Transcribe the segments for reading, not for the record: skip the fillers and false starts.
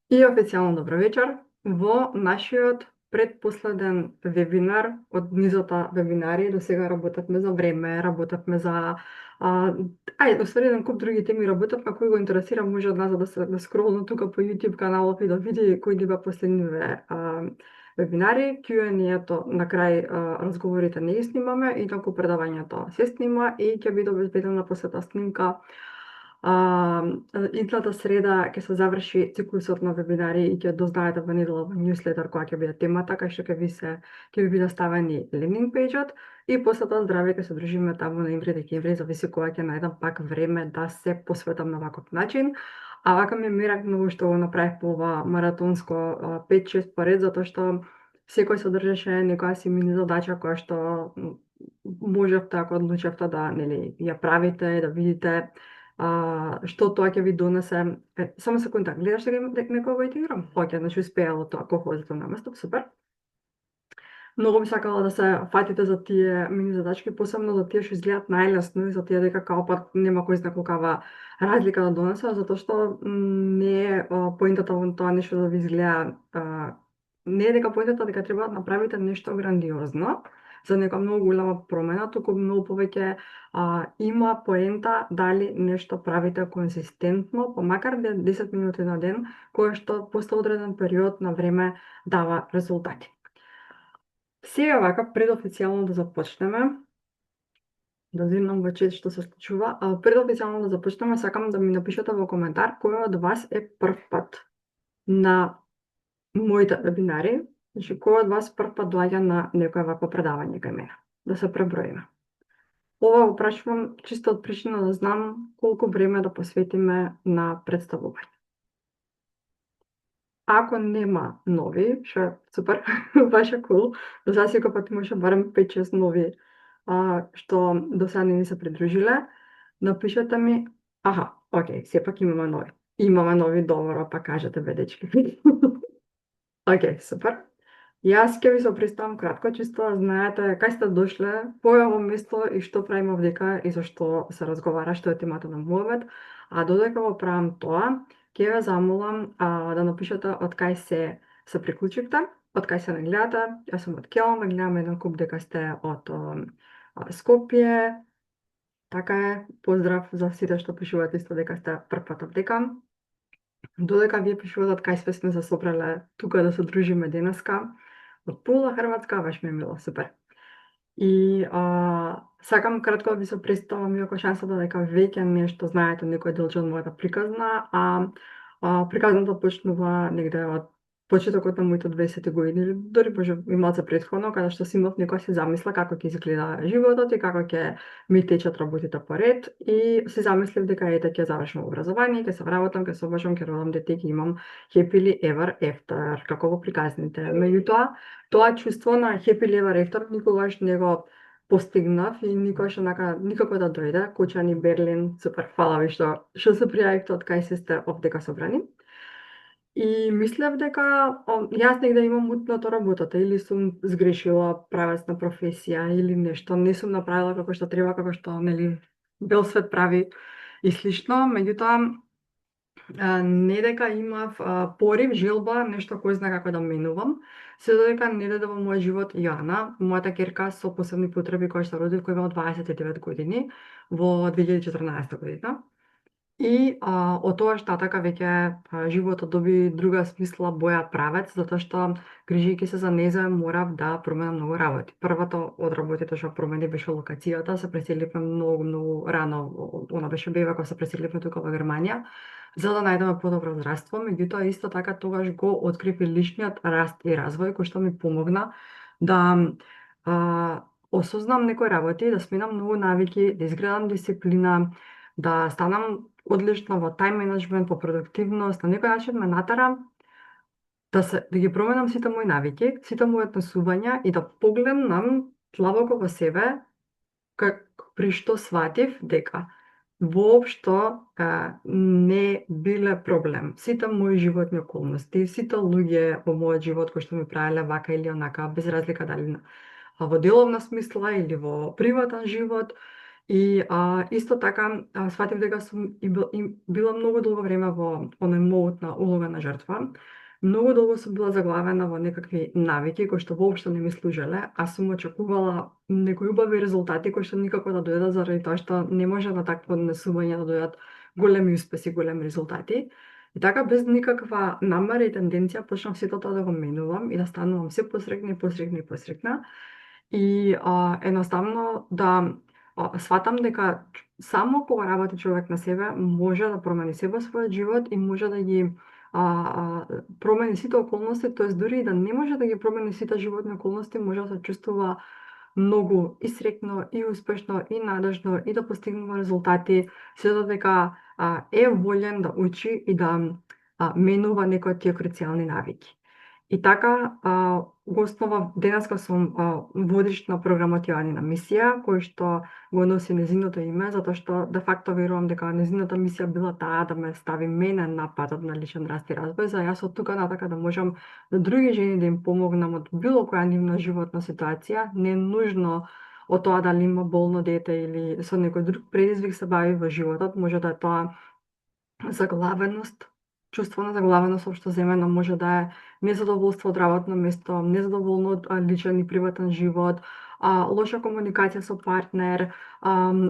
И официјално добро вечер во нашиот предпоследен вебинар од низота вебинари. До сега работевме за време, работевме за оствари еден куп други теми работевме, кој го интересира може од нас да скролна тука по YouTube каналот и да види кои беа последниве вебинари. Q&A-то на крај разговорите не ги снимаме, инаку предавањето се снима и ќе биде обезбедена посета снимка. Идната среда ќе се заврши циклусот на вебинари и ќе дознаете во недела во newsletter која ќе биде темата, кај што ќе ви биде ставени лендинг пејџот и после тоа здраве ќе се дружиме таму ноември, декември, зависи кога ќе најдам пак време да се посветам на ваков начин. А вака ми мерак многу што го направив по ова маратонско 5-6 поред, затоа што секој содржеше некоја си мини задача која што можевте, ако одлучевте да ја правите, да видите што тоа ќе ви донесе. Само секунда, гледаш дека некој го интегрирам? Оке, значи успеало тоа, колку на место, супер. Многу би сакала да се фатите за тие мини задачки, посебно за тие што изгледаат најлесно и за тие дека као пат нема кој знае колкава разлика да донесе, затоа што не е поентата во тоа нешто да ви изгледа, не е дека поентата дека треба да направите нешто грандиозно за нека многу голема промена, туку многу повеќе има поента дали нешто правите консистентно, по макар 10 минути на ден, кое што после одреден период на време дава резултати. Сега вака, пред официјално да започнеме, да зирнам во чет што се случува, пред официјално да започнеме, сакам да ми напишете во коментар кој од вас е прв пат на моите вебинари, значи кој од вас прв пат доаѓа на некое вакво предавање кај мене, да се преброиме. Ова го прашувам чисто од причина да знам колку време да посветиме на представување. Ако нема нови, што е супер, баш е кул, до сега секој пат имаше барем 5-6 нови што до сега не ни се придружиле, напишете ми, окей, сепак имаме нови. Имаме нови, добро, па кажете бе дечки. Окей, супер. Јас ќе ви се представам кратко, чисто да знаете кај сте дошле, кој е ово место и што правиме овдека и зашто се разговара, што е темата на мојот. А додека го правам тоа, ќе ве замолам да напишете од кај се приклучивте, од кај се не гледате. Јас сум од Келн, гледам еден куп дека сте од Скопје. Така е, поздрав за сите што пишувате исто дека сте прв пат овдека. Додека вие пишувате од кај сме се собрале тука да се дружиме денеска, од Пула, Хрватска, баш ми е мило, супер. И сакам кратко да ви се представам, иако шансата дека веќе нешто знаете некој делче од мојата приказна, приказната почнува негде од почетокот на моите 20 години, или дори може и малце претходно, каде што си имав некоја си замисла како ќе изгледа животот и како ќе ми течат работите поред, и си замислив дека ете ќе завршам образование, ќе се вработам, ќе се обажам, ќе родам дете, ќе имам happily ever after, како во приказните. Меѓутоа, тоа чувство на happily ever after никогаш не го постигнав и никогаш никако да дојде. Кочани, Берлин, супер, фала ви што се пријавивте од кај се сте овдека собрани. И мислев дека јас негде имам мутното работата, или сум сгрешила правец на професија, или нешто не сум направила како што треба, како што бел свет прави и слично. Меѓутоа, не дека имав порив, желба, нешто кој знае како да менувам, се додека не дојде во мојот живот Јоана, мојата ќерка со посебни потреби која што родив, која има 29 години, во 2014 година. И од тоа татака веќе животот доби друга смисла, боја, правец, затоа што грижејќи се за неја морав да променам многу работи. Првата од работите што промени беше локацијата, се преселивме многу рано, она беше бебе кога се преселивме тука во Германија, за да најдеме подобро здравство. Меѓутоа исто така тогаш го открив и личниот раст и развој кој што ми помогна да осознам некои работи, да сменам многу навики, да изградам дисциплина, да станам одлична во тајм менеджмент, по продуктивност, на некој начин ме натара да ги променам сите мои навики, сите мои однесувања и да погледнам длабоко во себе, при што сватив дека воопшто не биле проблем. Сите мои животни околности, сите луѓе во мојот живот кои што ми правеле вака или онака, без разлика дали во деловна смисла или во приватен живот, И исто така сватив дека сум била многу долго време во оној моут на улога на жртва. Многу долго сум била заглавена во некакви навики кои што воопшто не ми служеле, а сум очекувала некои убави резултати кои што никако да дојдат заради тоа што не може на такво однесување да дојдат големи успеси, големи резултати. И така без никаква намера и тенденција почнав сето тоа да го менувам и да станувам се посрекна и посрекна и посрекна. И едноставно да сватам дека само кога работи човек на себе може да промени се во својот живот и може да ги промени сите околности, тоест дури и да не може да ги промени сите животни околности, може да се чувствува многу и среќно, и успешно, и надежно, и да постигнува резултати, се додека е волен да учи и да менува некои од тие круцијални навики. И така, го основав, денеска сум водич на програмот Јоанина мисија, кој што го носи незиното име, затоа што де факто верувам дека незината мисија била таа да ме стави мене на патот на личен раст и развој, за јас од тука натака да можам на други жени да им помогнам од било која нивна животна ситуација, не нужно од тоа дали има болно дете или со некој друг предизвик се бави во животот, може да е тоа заглавеност, чувство на заглавеност општо земено, може да е незадоволство од работно место, незадоволно од личен и приватен живот, лоша комуникација со партнер,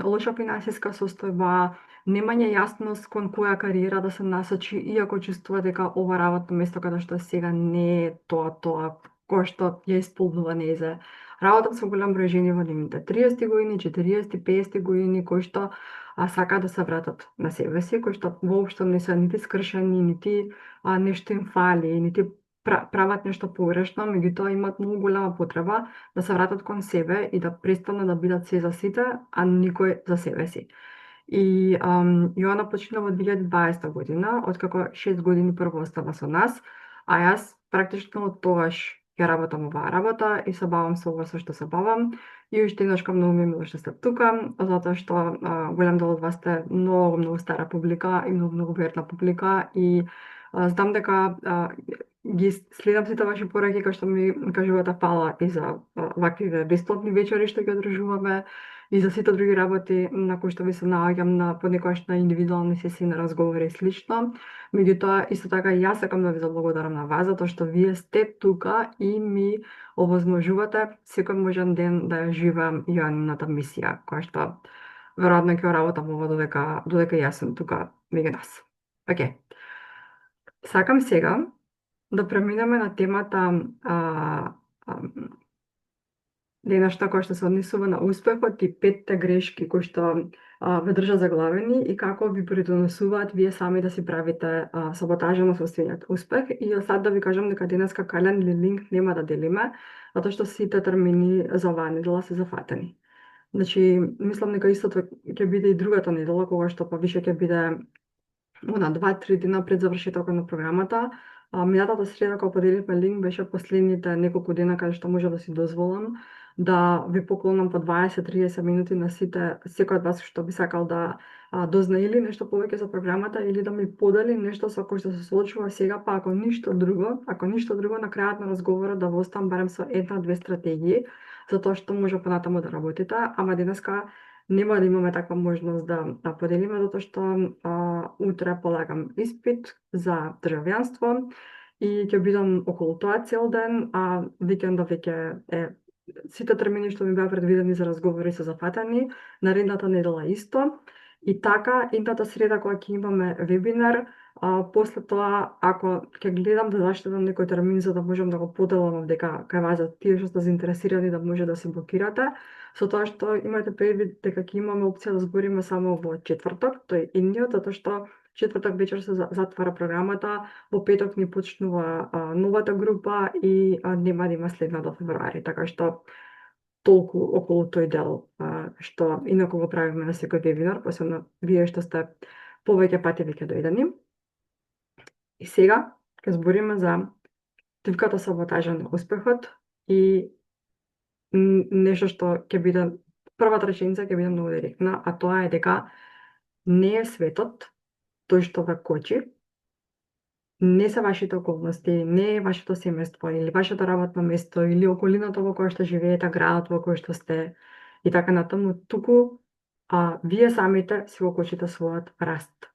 лоша финансиска состојба, немање јасност кон која кариера да се насочи, иако чувствува дека ова работно место каде што е сега не е тоа кој што ја исполнува незе. Работам со голем број жени во нивните 30 години, 40, 50 години, кои што сакаат да се вратат на себе си, кои што воопшто не се нити скршени, нити нешто им фали, нити прават нешто погрешно, меѓутоа имаат многу голема потреба да се вратат кон себе и да престанат да бидат се за сите, а никој за себе си. И Јоана почина во 2020 година, откако 6 години прво остава со нас, а јас практично од тогаш ја работам оваа работа и се бавам со ова со што се бавам. И уште еднашка многу ми е мило што сте тука, затоа што голем дел од вас сте многу стара публика и многу верна публика и знам дека ги следам сите ваши пораки кои што ми кажувате фала и за ваквиве бесплатни вечери што ги одржуваме и за сите други работи на кои што ви се наоѓам на понекогаш на индивидуални сесии на разговори и слично. Меѓутоа, исто така и јас сакам да ви заблагодарам на вас, затоа што вие сте тука и ми овозможувате секој можен ден да ја живеам Јоанината мисија, која што веројатно ќе работам ова додека јас сум тука меѓу нас. Океј. Сакам сега да преминеме на темата денешна која што се однесува на успехот и 5 грешки кои што ве држат заглавени и како ви придонесуваат вие сами да си правите саботажа на состојниот успех. И сад да ви кажам дека денеска Calendly линк нема да делиме, затоа што сите термини за оваа недела се зафатени. Значи, мислам дека истото ќе биде и другата недела, кога што па више ќе биде 2-3 дена пред завршетокот на програмата. Минатата среда кога поделивме линк беше последните неколку дена каде што може да си дозволам да ви поклонам по 20-30 минути на сите, секој од вас што би сакал да дозна или нешто повеќе за програмата или да ми подели нешто со кој што се соочува сега, па ако ништо друго на крајот на разговорот да ви оставам барем со 1-2 стратегии за тоа што може понатаму да работите, ама денеска нема да имаме таква можност да поделиме, затоа што утре полагам испит за државјанство и ќе бидам околу тоа цел ден, а викендот веќе е сите термини што ми беа предвидени за разговори се зафатени, наредната недела исто. И така, едната среда кога ќе имаме вебинар, после тоа, ако ќе гледам да заштедам некој термин за да можам да го поделам дека кај вас за тие што сте заинтересирани да може да се блокирате, со тоа што имате предвид дека ќе имаме опција да збориме само во четврток, тој идниот, затоа што четврток вечер се затвара програмата, во петок ни почнува новата група и нема да има следна до февруари, така што толку околу тој дел што инаку го правиме на секој вебинар, посебно вие што сте повеќе пати веќе дојдени. И сега ќе збориме за тивката саботажа на успехот и нешто што ќе биде првата реченица ќе биде многу директна, а тоа е дека не е светот тој што ве кочи, не се вашите околности, не е вашето семејство или вашето работно место или околината во која што живеете, градот во кој што сте и така натаму, туку вие самите си го кочите својот раст.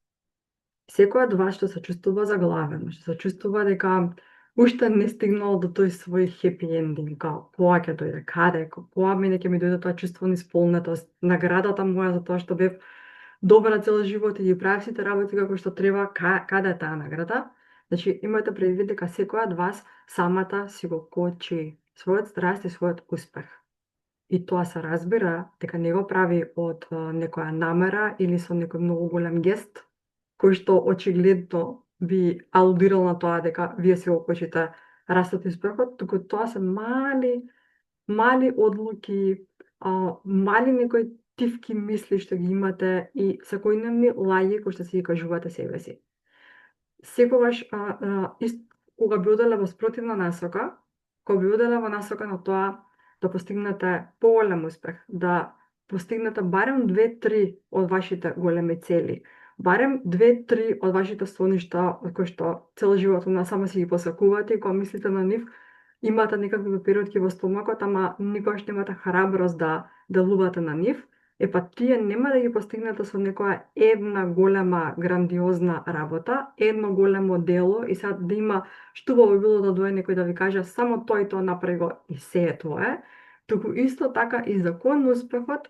Секој од вас што се чувствува заглавен, што се чувствува дека уште не стигнал до тој свој хепи ендинг, као кога ќе дојде, каде, кога мене ќе ми дојде тоа чувство на исполнетост, наградата моја за тоа што бев добра цел живот и ги правев сите работи како што треба, каде е таа награда? Значи, имате предвид дека секој од вас самата си го кочи својот страст и својот успех. И тоа се разбира дека не го прави од некоја намера или со некој многу голем гест, кој што очигледно би алудирал на тоа дека вие си го кочите растот и успехот, туку тоа се мали одлуки, мали некои тивки мисли што ги имате и секојдневни лаѓи кои што си ги кажувате себе си. Секогаш кога би оделе во спротивна насока, кога би оделе во насока на тоа да постигнете поголем успех, да постигнете барем 2-3 од вашите големи цели, барем 2-3 од вашите соништа од кои што цел живот насама си ги посакувате и кога мислите на нив, имате некакви папиротки во стомакот, ама никогаш немате храброст да делувате на нив, тие нема да ги постигнете со некоја една голема грандиозна работа, едно големо дело и сега да има што би било да дое некој да ви каже само тоа и тоа направи го и се е твое, туку исто така и за кон успехот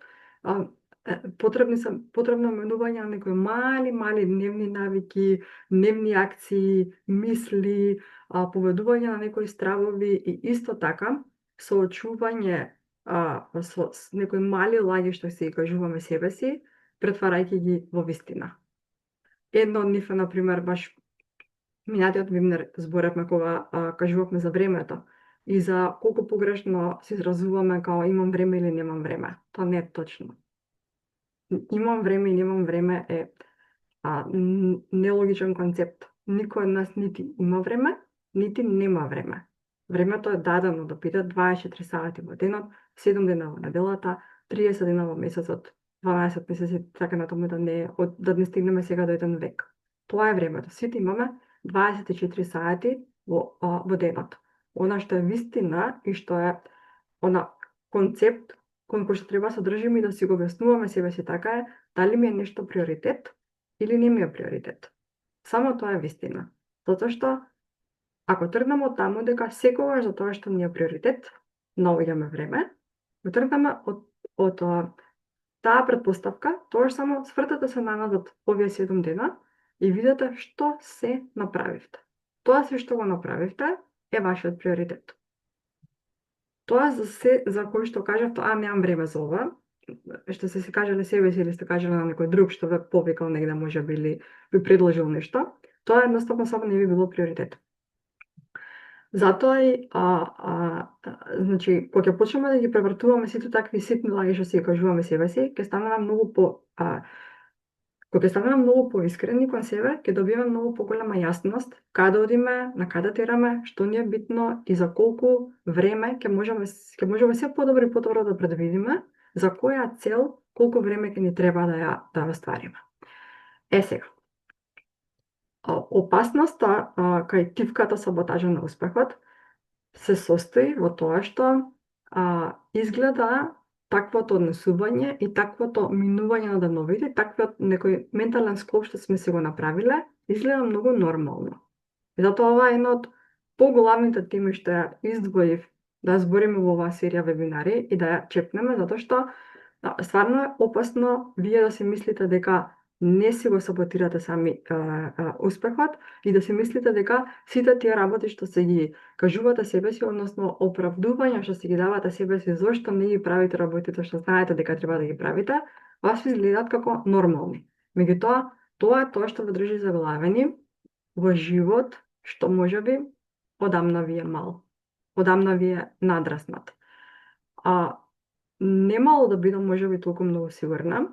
потребно менување на некои мали дневни навики, дневни акции, мисли, поведување на некои стравови и исто така соочување со некои мали лаги што си кажуваме себе си, претварајќи ги во вистина. Едно од нив е, например, баш минатиот вебинар зборевме кога кажувавме за времето и за колку погрешно се изразуваме као имам време или немам време. Тоа не е точно. Имам време и немам време е нелогичен концепт. Никој од нас нити има време, нити нема време. Времето е дадено да биде 24 сати во денот, 7 дена во неделата, 30 дена во месецот, 12 месеци, така натаму да не стигнеме сега до еден век. Тоа е времето. Сите имаме 24 сати во денот. Она што е вистина и што е концепт кон кој што треба да се држиме и да си го објаснуваме себе си така е, дали ми е нешто приоритет или не ми е приоритет. Само тоа е вистина. Затоа што ако тргнеме од таму дека секогаш за тоа што ни е приоритет, наоѓаме време, го тргнеме од таа претпоставка, тоа само свртете се наназад овие 7 дена и видите што се направивте. Тоа се што го направивте е вашиот приоритет. Тоа за кој што кажавте, немам време за ова, што се кажале себе си или сте кажале на некој друг што ве повикал негде може би или ви предложил нешто, тоа едноставно само не ви било приоритет. Затоа и значи кога ќе почнеме да ги превртуваме сите такви ситни лаги што си кажуваме себе си, ќе станеме многу кога ќе станеме многу поискрени кон себе, ќе добиеме многу поголема јасност каде одиме, на каде тераме, што ни е битно и за колку време ќе можеме се подобро и подобро да предвидиме за која цел, колку време ќе ни треба да ја оствариме. Сега. Опасноста кај тивката саботажа на успехот се состои во тоа што изгледа таквото однесување и таквото минување на деновите, таквиот некој ментален склоп што сме се го направиле, изгледа многу нормално. И затоа ова е една од поголемите теми што ја издвоив да збориме во оваа серија вебинари и да ја чепнеме, затоа што стварно е опасно вие да си мислите дека не си го саботирате сами успехот и да си мислите дека сите тие работи што се ги кажувате себе си, односно оправдувања што си ги давате себе си зошто не ги правите работите што знаете дека треба да ги правите, вас ви изгледаат како нормални. Меѓутоа, тоа е тоа што ве држи заглавени во живот што можеби одамна ви е мал, одамна ви е надраснат. Немало да бидам можеби толку многу сигурна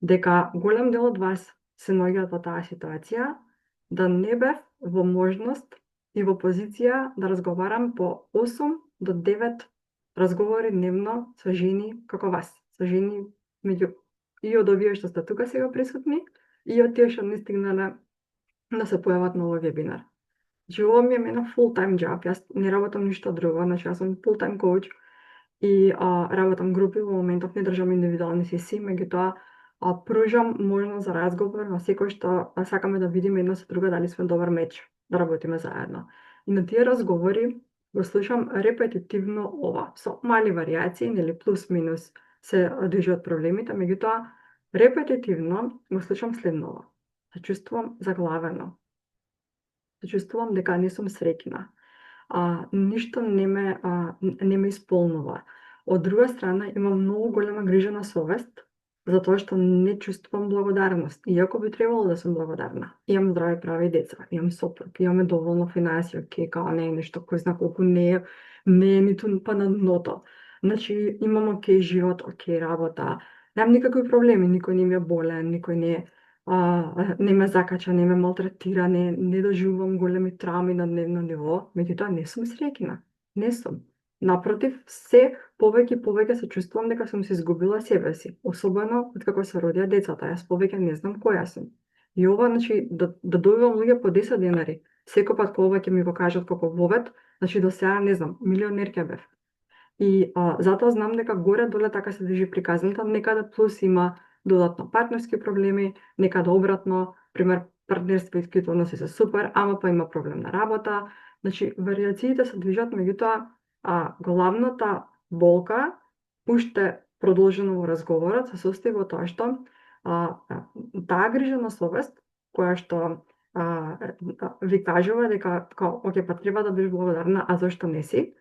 дека голем дел од вас се наоѓаат во таа ситуација, да не бев во можност и во позиција да разговарам по 8 до 9 разговори дневно со жени како вас, со жени меѓу и од овие што сте тука сега присутни и од тие што не стигнале да се појават на овој вебинар. Значи, ова ми е мене full-time job, јас не работам ништо друго, значи јас сум full-time coach и работам групи, во моментов не држам индивидуални сесии, меѓутоа пружам можност за разговор на секој што сакаме да видиме една со друга дали сме добар меч да работиме заедно. И на тие разговори го слушам репетитивно ова, со мали варијации, нели плюс минус се движат проблемите, меѓутоа репетитивно го слушам следново. Се чувствувам заглавено. Се чувствувам дека не сум среќна. Ништо не ме исполнува. Од друга страна, имам многу голема грижа на совест, затоа што не чувствувам благодарност, иако би требало да сум благодарна. Имам здрави прави деца, имам сопруг, имаме доволно финансии, окей, као не е нешто кој зна колку не е ниту па на дното. Значи, имам окей живот, окей работа, немам никакви проблеми, никој не ми е болен, никој не ме закача, не ме малтретира, не доживувам големи трауми на дневно ниво, меѓутоа не сум среќна. Не сум. Напротив, се повеќе и повеќе се чувствувам дека сум се изгубила себе си, особено откако се родија децата. Јас повеќе не знам која сум. И ова, значи, да добивам луѓе по 10 денари, секој пат кога ќе ми го кажат како вовет, значи до сега не знам, милионер ќе бев. И затоа знам дека горе доле така се движи приказната, некаде плюс има додатно партнерски проблеми, некаде обратно, пример партнерство и односи се супер, ама па има проблем на работа. Значи, варијациите се движат, меѓутоа главната болка, уште продолжено во разговорот, се состои во тоа што таа грижа на совест, која што ви кажува дека, оке, па треба да бидеш благодарна, а зашто не си,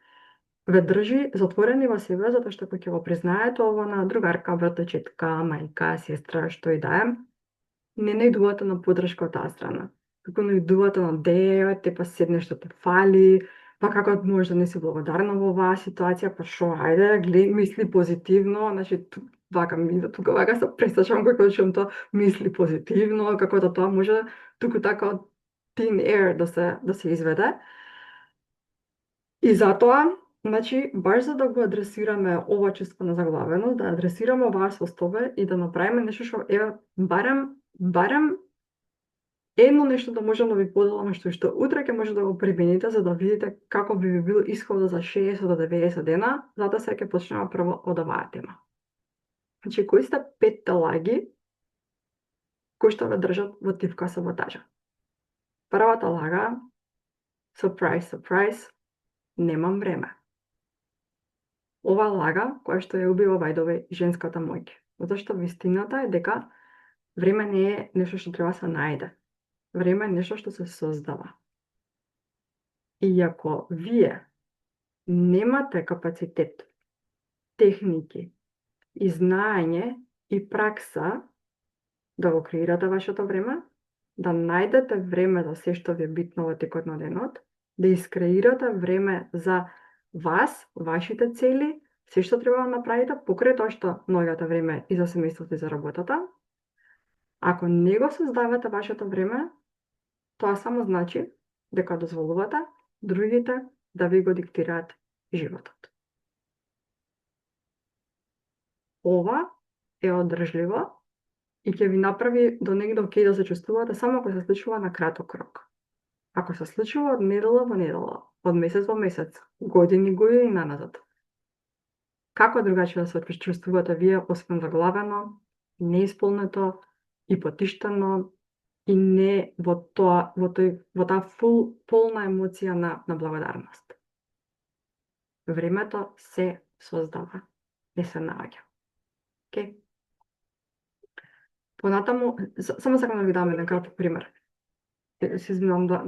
ве држи затворени во себе, затоа што кога ќе го признаете ово на другарка, братовчетка, мајка, сестра, што и да е, не најдувате на поддршка од таа страна. Како најдувате на девете, па седне што те фали, па како можеш да не си благодарна во оваа ситуација, па шо, ајде, гледај, мисли позитивно, значи, тука вака се пресачам како чум тоа, мисли позитивно, како да тоа може туку така од thin air да се изведе. И затоа, значи, баш за да го адресираме ова чувство на заглавеност, да адресираме оваа состојба и да направиме нешто што барем едно нешто да можам да ви поделам што утре ќе може да го примените за да видите како би ви бил исходот за 60 до 90 дена, затоа сега ќе почнеме прво од оваа тема. Значи, кои сте 5 лаги кои што ве држат во тивка саботажа? Првата лага, surprise, surprise, немам време. Ова лага која што ја убива вајдове женската моќ. Затоа што вистината е дека време не е нешто што треба да се најде. Време е нешто што се создава. И ако вие немате капацитет, техники и знаење и пракса да го креирате вашето време, да најдете време за се што ви е битно во текот на денот, да искреирате време за вас, вашите цели, се што треба да направите, покрај тоа што наоѓате време и за семејството и за работата. Ако не го создавате вашето време, тоа само значи дека дозволувате другите да ви го диктираат животот. Ова е одржливо и ќе ви направи до негде окей да се чувствувате само ако се случува на краток рок. Ако се случува од недела во недела, од месец во месец, години наназад, како другачи да се чувствувате вие, освен заглавено, неисполнето и потиштено, и не во таа полна емоција на благодарност. Времето се создава, не се наоѓа. Океј? Понатаму, само сакам да ви дам еден краток пример. Се извинувам да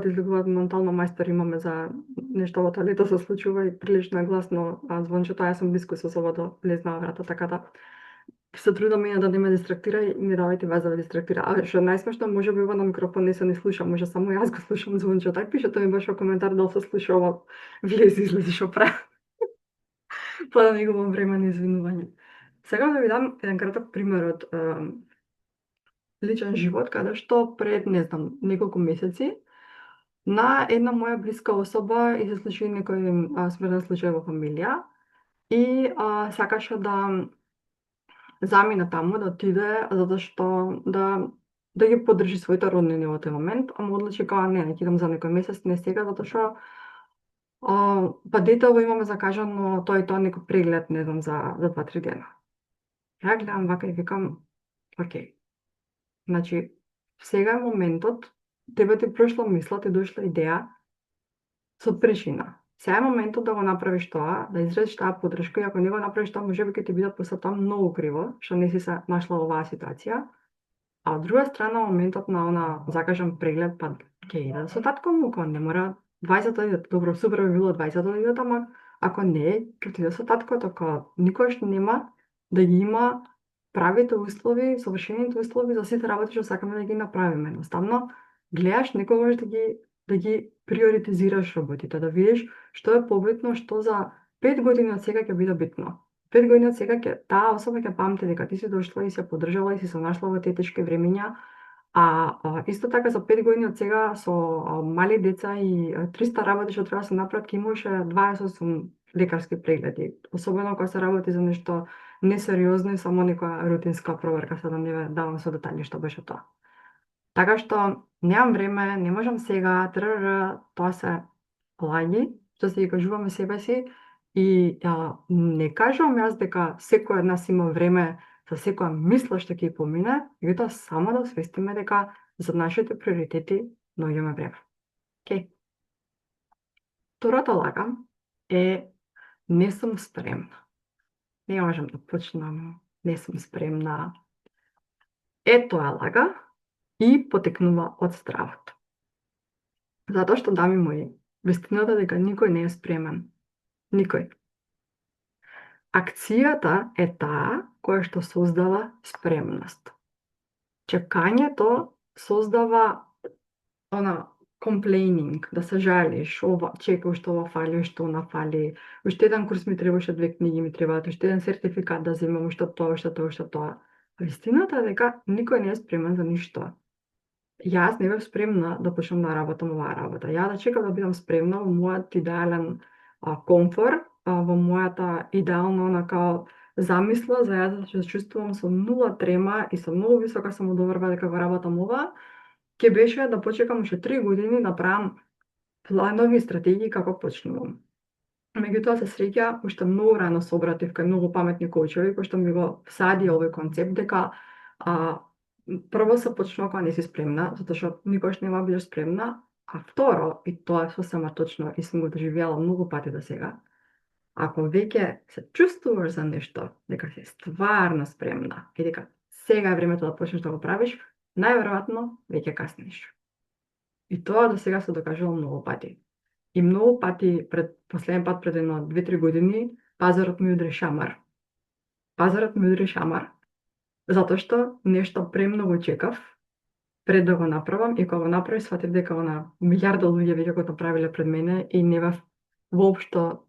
излегуваат ментално мајстор имаме за нешто во лето се случува и прилично е гласно звончето, јас сум близко со собата лезна врата, така да се трудам да не ме дистрактира и ми давајте вас да ме дистрактира. А што најсмешно, може би ова на микрофон не се не слуша, може само јас го слушам звончето. Тај пишете ми баш во коментар дали се слуша ова, влези излези што прави. Па да не губам време на извинување. Сега да ви дам еден краток пример од личен живот, каде што пред, не знам, неколку месеци, на една моја блиска особа и се случи некој смртен случај во фамилија и сакаше да замина таму, да отиде, затоа што да ги поддржи своите роднини во тој момент, ама одлучи као не, ќе идам за некој месец, не сега, затоа што па детево имаме закажано тоа и тоа некој преглед, не знам, за 2-3 дена. Ја гледам вака и викам, окей. Значи, сега е моментот, тебе ти прошла мисла, ти дошла идеја со причина. Сега е моментот да го направиш тоа, да изразиш таа поддршка и ако не го направиш тоа, можеби ќе ти бидат после тоа многу криво, што не си се нашла во оваа ситуација. А од друга страна, моментот на она, закажам преглед, па ќе иде со татко му, ако не мора 20 одидат, добро, супер би било 20 одидат, ама ако не, ќе отиде со татко, така никош нема да ги има правите услови, совршените услови за сите работи што сакаме да ги направиме. Едноставно, гледаш некогаш да ги приоритизираш работите, да видиш што е побитно, што за 5 години од сега ќе биде битно. 5 години од сега таа особа ќе памти дека ти си дошла и се поддржала и си се нашла во тие тешки времиња, исто така за 5 години од сега со мали деца и 300 работи што треба да се направат, ќе имаше 28 лекарски прегледи, особено кога се работи за нешто несериозно и само некоја рутинска проверка, за да не ве давам со детали што беше тоа. Така што немам време, не можам сега, тоа се лаги, што се ги кажуваме себе си и не кажувам јас дека секој од нас има време за секоја мисла што ќе помине, меѓутоа само да освестиме дека за нашите приоритети наоѓаме време. Океј. Втората лага е не сум спремна. Не можам да почнам, не сум спремна. Тоа лага и потекнува од стравот. Затоа што, дами мои, вистината дека никој не е спремен. Никој. Акцијата е таа која што создава спремност. Чекањето создава complaining, да се жалиш, ова чека, уште ова фали, уште она фали, уште еден курс ми требаше, 2 книги ми требаат, уште еден сертификат да земам, уште тоа, уште тоа, уште тоа. Вистината е дека никој не е спремен за ништо. Јас не бев спремна да почнам да работам оваа работа. Ја да чекам да бидам спремна во мојот идеален комфор, во мојата идеална онака замисла за јас да се чувствувам со нула трема и со многу висока самодоверба дека го работам ова, ќе беше да почекам уште 3 години да правам планови и стратегии како почнувам. Меѓутоа се среќа уште многу рано се обратив кај многу паметни коучеви кои што ми го всади овој концепт дека прво се почнува кога не си спремна, затоа што никош нема бидеш спремна, а второ, и тоа е сосема точно и сум го доживела многу пати до сега, ако веќе се чувствуваш за нешто, дека си стварно спремна и дека сега е времето да почнеш да го правиш, најверојатно веќе касниш. И тоа до сега се докажало многу пати. И многу пати последен пат пред едно 2-3 години пазарот ми удри шамар. Пазарот ми удри шамар затоа што нешто премногу чекав пред да го направам и кога го направив сфатив дека на милиарда луѓе веќе го направиле пред мене и не бев воопшто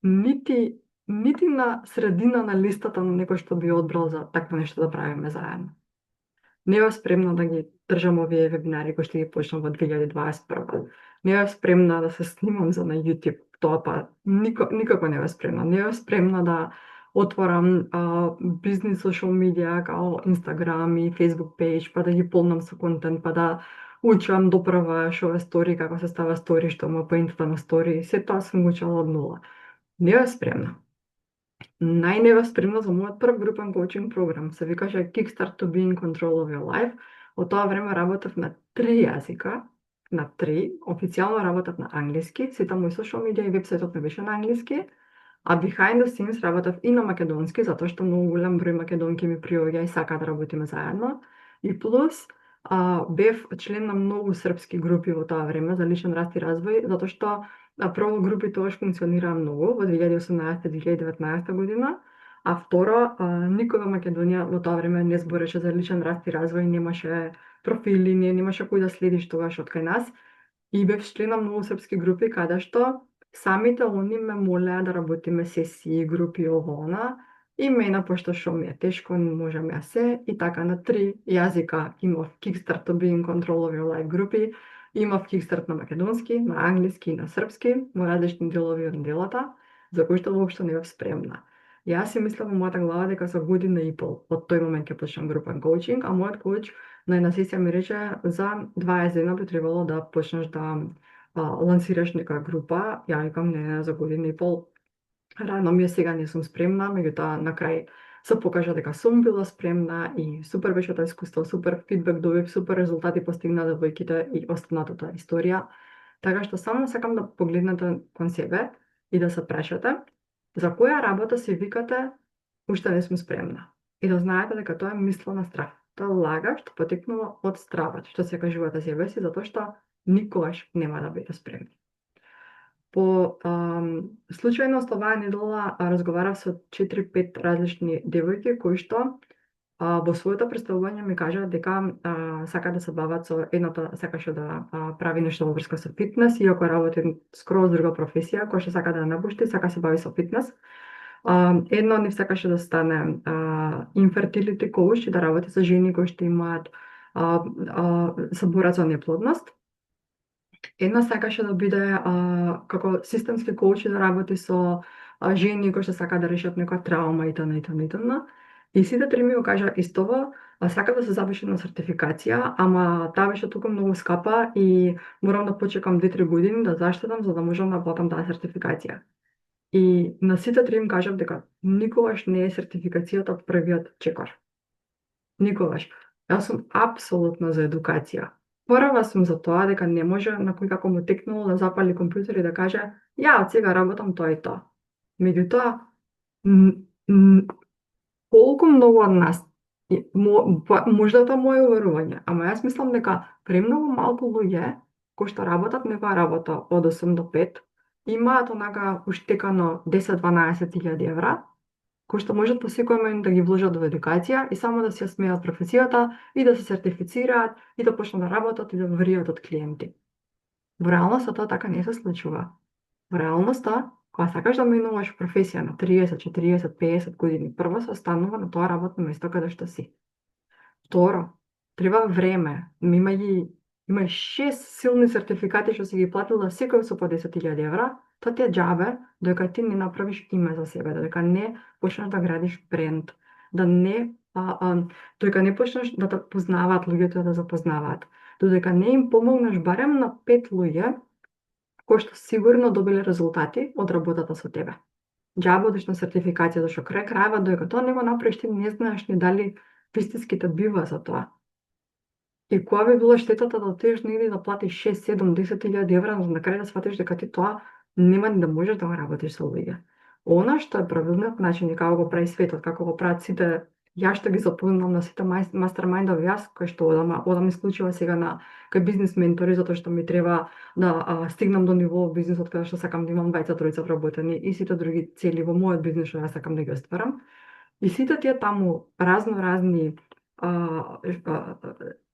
нити на средина на листата на некој што би одбрал за такво нешто да правиме заедно. Не бев спремна да ги држам овие вебинари кои што ги почнав во 2021. Не бев спремна да се снимам за на YouTube, тоа па никако не бев спремна. Не бев спремна да отворам бизнес social медија као Instagram и Facebook page, па да ги полнам со контент, па да учам допрва што е стори, како се става стори, што му поентата на стори, се тоа сум учела од нула. Не бев спремна. Не бев спремна за мојот прв групен коучинг програм. Се викаше Kickstart to be in control of your life. Од тоа време работев на 3 јазика, на 3, официјално работев на англиски, сите мои social медија и вебсајтот ми беше на англиски, а behind the scenes работев и на македонски, затоа што многу голем број македонки ми приоѓа и сака да работиме заедно. И плюс, бев член на многу српски групи во тоа време за личен раст и развој, затоа што прво групи тогаш функционираа многу во 2018-2019 година, а второ, никој во Македонија во тоа време не збореше за личен раст и развој, немаше профили, немаше кој да следиш тогаш од кај нас. И бев член на многу српски групи каде што самите они ме молеа да работиме сесии, групи, ово-она, и мене, пошто што ми е тешко, не можам ја се, и така на 3 јазика имав Kickstart to be in control of your life групи, имав Kickstart на македонски, на англиски и на српски, во различни делови од неделата, за кои што воопшто не бев спремна. Јас си мислам во мојата глава дека за година и пол од тој момент ќе почнам групен коучинг, а мојот коуч на една сесија ми рече за 20 дена би требало да почнеш да лансираш нека група. Ја викам не, за година и пол рано ми е, сега не сум спремна, меѓутоа на крај се покажа дека сум била спремна и супер беше тоа искуство, супер фидбек добив, супер резултати постигна девојките и останатата историја. Така што само сакам да погледнете кон себе и да се прашате за која работа си викате уште не сум спремна. И да знаете дека тоа е мисло на страх. Тоа лага што потекнува од стравот, што се кажувате себе си, затоа што никогаш нема да биде спремни. По случајност оваа недела разговарав со 4-5 различни девојки кои што во своето представување ми кажаа дека сака да се бават со едната, сакаше да прави нешто во врска со фитнес, иако работи скроз друга професија, која што сака да напушти, сака се бави со фитнес. Едно од нив сакаше да стане infertility coach и да работи со жени кои што имаат се борат за неплодност. Една сакаше да биде како системски коуч и да работи со жени кои што сака да решат некоја траума и т.н. и т.н. и т.н. И сите три ми го кажа истово, сака да се запише на сертификација, ама таа беше толку многу скапа и морам да почекам 2-3 години да заштедам за да можам да платам таа сертификација. И на сите три им кажав дека никогаш не е сертификацијата првиот чекор. Никогаш. Јас сум апсолутно за едукација. Прва сум за тоа дека не може на кој како му текнало да запали компјутер и да каже ја од сега работам тоа и тоа. Меѓутоа, колку многу од нас, можда тоа мое уверување, ама јас мислам дека премногу малку луѓе кои што работат некоја работа од 8 до 5 имаат онака уштекано 10-12 илјади евра, кои што можат по секој момент да ги вложат во едукација и само да си ја сменат професијата и да се сертифицираат и да почнат да работат и да вријат од клиенти. Во реалноста тоа така не се случува. Во реалноста, кога сакаш да менуваш професија на 30, 40, 50 години, прво се останува на тоа работно место каде што си. Второ, треба време. Има 6 силни сертификати што си ги платила секој со по 10.000 евра, тоа ти е џабе додека ти не направиш име за себе, додека не почнеш да градиш бренд, додека не почнеш да те познаваат луѓето да запознаваат, додека не им помогнеш барем на 5 луѓе кои што сигурно добиле резултати од работата со тебе. Џабе одиш на сертификација, зашто крај крајва додека тоа не го направиш ти не знаеш ни дали вистински те бива за тоа. И која би била штетата да отидеш негде да платиш 6, 7, 10.000 евра, за на крај да сватиш дека ти тоа нема ни да можеш да го работиш со луѓе. Она што е правилниот начин и како го прави светот, како го прават сите, јас што ги запознавам на сите мастермајндови јас, кој што одам исклучува сега на кај бизнес ментори, затоа што ми треба да стигнам до ниво во бизнисот каде што сакам да имам 2-3 вработени и сите други цели во мојот бизнис што јас сакам да ги остварам. И сите тие таму разни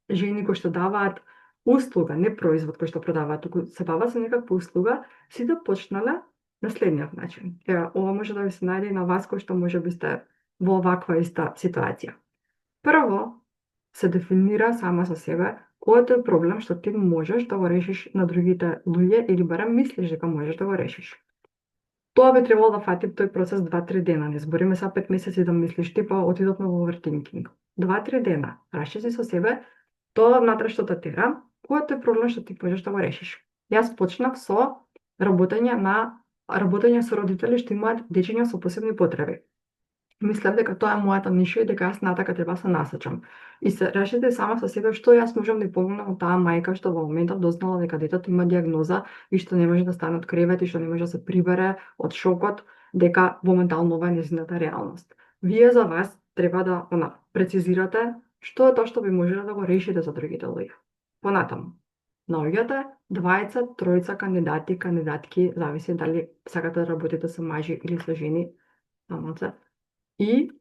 жени кои што даваат услуга, не производ кој што продаваат, туку се бават со некаква услуга, сите почнале на следниот начин. Ова може да ви се најде и на вас кои што може би сте во оваква иста ситуација. Прво, се дефинира сама со себе кој е проблем што ти можеш да го решиш на другите луѓе или барем мислиш дека можеш да го решиш. Тоа би требало да фати тој процес 2-3 дена. Не збориме са 5 месеци да мислиш, типа отидовме во overthinking. 2-3 дена. Раши со себе тоа внатре што те тера, кој е проблем што ти можеш да го решиш. Јас почнав со работење со родители што имаат дечиња со посебни потреби. Мислев дека тоа е мојата ниша и дека јас натака треба се насочам. И се решите сама со себе што јас можам да ја помогнам на таа мајка што во моментот дознала дека детето има дијагноза и што не може да стане од кревет и што не може да се прибере од шокот дека моментално ова е нејзината реалност. Вие за вас треба да прецизирате што е тоа што би можеле да го решите за другите луѓе. Понатаму, наоѓате 2-3 кандидати, кандидатки, зависи дали сакате да работите со мажи или со жени, и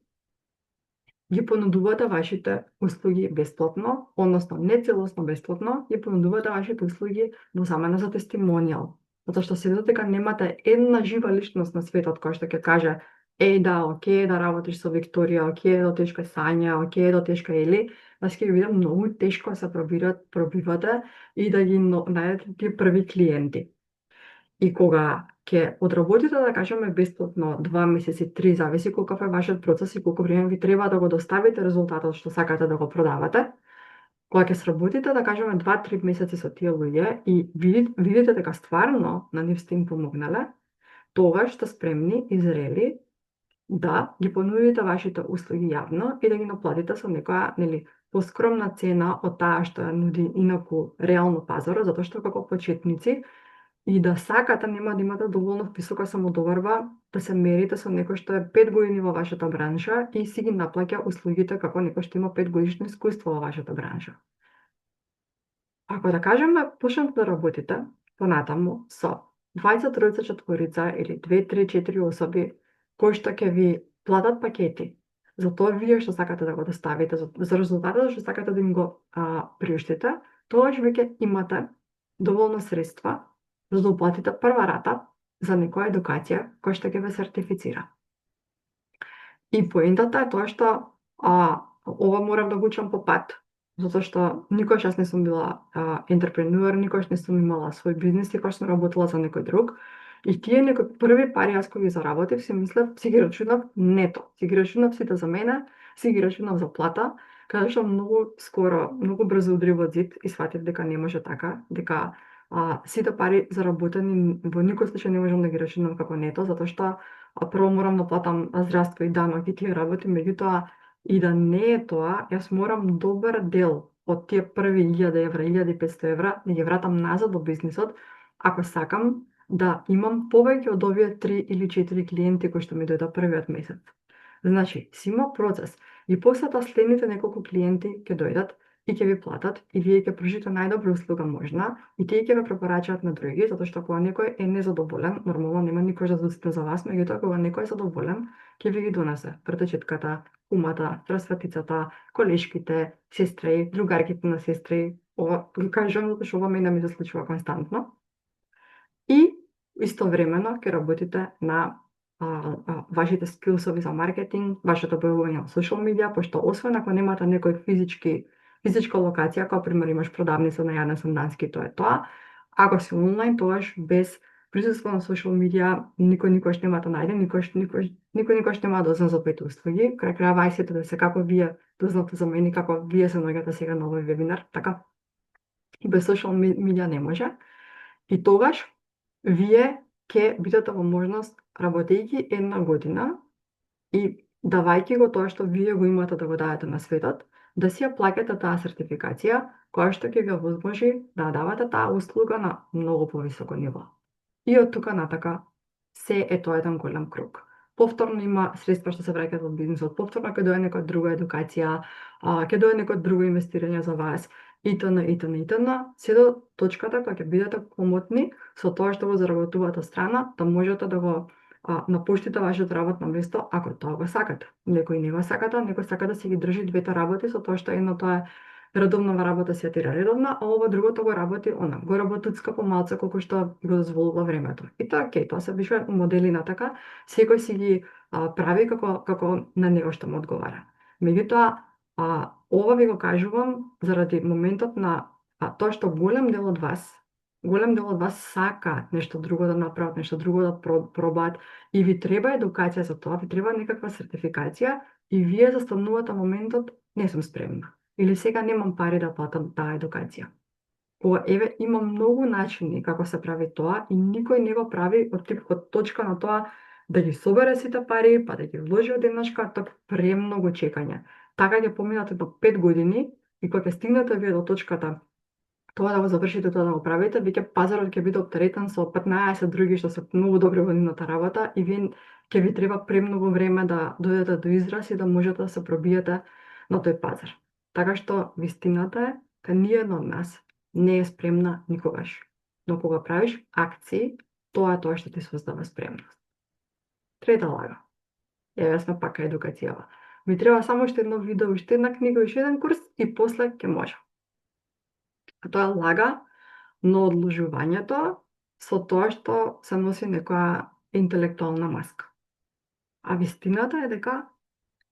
ги понудувате вашите услуги бесплатно, односно не целосно бесплатно, ги понудувате вашите услуги во замена за тестимонијал. Затоа што се дека немате една жива личност на светот која што ќе каже да, окей да работиш со Викторија, окей да отидеш кај Сања, окей да отидеш кај Ели, значи ќе ви биде многу тешко да се пробивате и да ги најдете тие први клиенти. И кога ќе одработите, да кажеме, бесплатно 2 месеци, 3, зависи колков е вашиот процес и колку време ви треба да го доставите резултатот што сакате да го продавате, кога ќе сработите, да кажеме, 2-3 месеци со тие луѓе и видите дека стварно на нив сте им помогнале, тогаш сте спремни и зрели да ги понудите вашите услуги јавно и да ги наплатите со некоја, нели, поскромна цена од таа што ја нуди инаку реално пазарот, затоа што како почетници и да сакате нема да имате доволно висока самодоверба да се мерите со некој што е 5 години во вашата бранша и си ги наплаќа услугите како некој што има 5 годишно искуство во вашата бранша. Ако да кажеме почнете да работите понатаму со 20, 30, 4 или 2, 3, 4 особи кои што ќе ви платат пакети за тоа вие што сакате да го доставите, за резултатот што сакате да им го приуштите, тогаш веќе имате доволно средства за да уплатите прва рата за некоја едукација која што ќе ве сертифицира. И поентата е тоа што ова морам да го учам по пат, затоа што никогаш јас не сум била ентрепренуер, никогаш не сум имала свој бизнес, никогаш сум работела за некој друг. И тие некои први пари јас кога ги заработив, си мислев, си ги рачунав нето, си ги рачунав сите за мене, си ги рачунав за плата, каде што многу скоро, многу брзо удрив од зид и сватив дека не може така, дека сите пари заработени во никој случај не можам да ги рачунам како нето, затоа што прво морам да платам здравство и данок и тие работи, меѓутоа и да не е тоа, јас морам добар дел од тие први 1000 евра, 1500 евра да ги вратам назад во бизнисот, ако сакам да имам повеќе од овие 3 или 4 клиенти кои што ми дојдат првиот месец. Значи, си има процес и после тоа следните неколку клиенти ќе дојдат и ќе ви платат и вие ќе пружите најдобра услуга можна и тие ќе ве препорачаат на други, затоа што кога некој е незадоволен, нормално нема никој да застане за вас, меѓутоа кога некој е задоволен, ќе ви ги донесе вртечетката, кумата, трасватицата, колешките, сестри, другарките на сестри. Ова ги кажувам затоа што ова мене ми се случува константно. И истовремено ќе работите на вашите скилсови за маркетинг, вашето појавување на социјал медија, пошто освен ако немате некој физичка локација, како пример имаш продавница на Јане Сандански, тоа е тоа. Ако си онлайн, тогаш без присуство на социјал медија никој никош нема да најде, никој никош нема да дозна за твоите услуги. Крај крајава ајде да се како вие дознате за мене, како вие се наоѓате сега на овој вебинар, така и без социјал медија не може. И тогаш вие ќе бидете во можност, работејќи 1 година и давајќи го тоа што вие го имате да го дадете на светот, да си ја плаќате таа сертификација, која што ќе ви овозможи да давате таа услуга на многу повисоко ниво. И од тука натака се е тоа еден голем круг. Повторно има средства што се враќаат во бизнисот, повторно ќе дојде некоја друга едукација, ќе дојде некој друго инвестирање за вас, итн. Се до точката кога ќе бидете комотни со тоа што го заработувате страна, да можете да го напуштите вашето работно место ако тоа го сакате. Некои не го сакате, некој сака да си ги држи двете работи со тоа што едното е редовна работа се тира редовна, а ова другото го работи го работуцка помалку колку што го дозволува времето. И тоа окей, тоа се више модели на така, секој си ги прави како на него што му одговара. Меѓутоа, ова ви го кажувам заради моментот на тоа што голем дел од вас сака нешто друго да направат, нешто друго да пробаат и ви треба едукација за тоа, ви треба некаква сертификација и вие застанувате моментот не сум спремна или сега немам пари да платам таа едукација. Еве има многу начини како се прави тоа и никој не го прави од точка на тоа да ги собере сите пари, па да ги вложи одеднашка, тоа премногу чекање. Така ќе поминате до 5 години и кога ќе стигнете вие до точката тоа да го завршите, тоа да го правите, веќе пазарот ќе биде оптеретен со 15 други што се многу добри во нивната работа и вие ќе ви треба премногу време да дојдете до израз и да можете да се пробиете на тој пазар. Така што вистината е дека ниедна од нас не е спремна никогаш. Но кога правиш акции, тоа е тоа што ти создава спремност. Трета лага. Еве сме пак едукацијава. Ми треба само уште едно видео, уште една книга, уште еден курс и после ќе може. А тоа е лага на одложувањето со тоа што се носи некоја интелектуална маска. А вистината е дека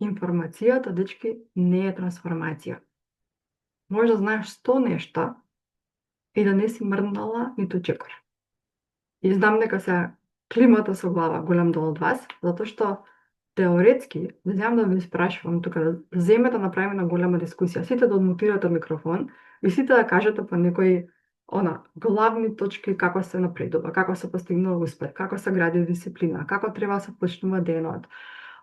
информацијата, дечки, не е трансформација. Може да знаеш 100 нешта и да не си мрднала ниту чекор. И знам дека се климата со глава голем дел од вас, затоа што теоретски, не знам да ви спрашувам тука, да земете да направиме на голема дискусија, сите да одмутирате микрофон и сите да кажете по некои главни точки како се напредува, како се постигнува успех, како се гради дисциплина, како треба да се почнува денот,